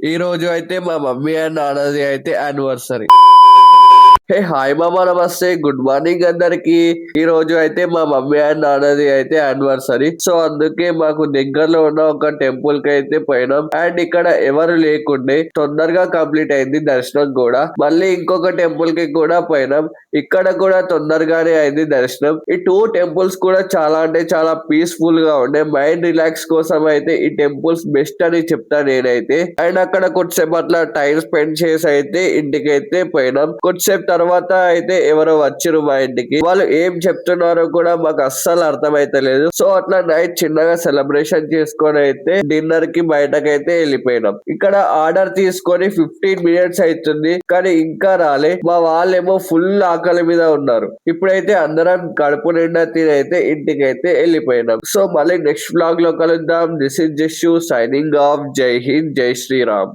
ఈ రోజు అయితే మా మమ్మీ అండ్ నాన్నది అయితే యానివర్సరీ. హే హాయ్ మామా, నమస్తే, గుడ్ మార్నింగ్ అందరికి. ఈ రోజు అయితే మా మమ్మీ అండ్ నాన్నది అయితే యానివర్సరీ. సో అందుకే మాకు దగ్గరలో ఉన్న ఒక టెంపుల్ కి అయితే పోయినాం. అండ్ ఇక్కడ ఎవరు లేకుండే తొందరగా కంప్లీట్ అయింది దర్శనం కూడా. మళ్ళీ ఇంకొక టెంపుల్ కి కూడా పోయినాం. ఇక్కడ కూడా తొందరగానే అయింది దర్శనం. ఈ టూ టెంపుల్స్ కూడా చాలా అంటే చాలా పీస్ఫుల్ గా ఉండే. మైండ్ రిలాక్స్ కోసం అయితే ఈ టెంపుల్స్ బెస్ట్ అని చెప్తా నేనైతే. అండ్ అక్కడ కొద్దిసేపు అట్లా టైం స్పెండ్ చేసి అయితే ఇంటికి అయితే పోయినాం. కొద్దిసేపు తర్వాత అయితే ఎవరో వచ్చిరు మా ఇంటికి. వాళ్ళు ఏం చెప్తున్నారో కూడా మాకు అస్సలు అర్థమైతలేదు. సో అట్లా నైట్ చిన్నగా సెలబ్రేషన్ చేసుకొని అయితే డిన్నర్ కి బయటకైతే వెళ్ళిపోయినాం. ఇక్కడ ఆర్డర్ తీసుకొని 15 మినిట్స్ అవుతుంది కానీ ఇంకా రాలే. మా వాళ్ళేమో ఫుల్ ఆకలి మీద ఉన్నారు. ఇప్పుడైతే అందరం కడుపు నిండా తినైతే ఇంటికి అయితే వెళ్ళిపోయినాం. సో మళ్ళీ నెక్స్ట్ బ్లాగ్ లో కలుద్దాం. This is జస్సు signing off. జై హింద్, జై శ్రీరామ్.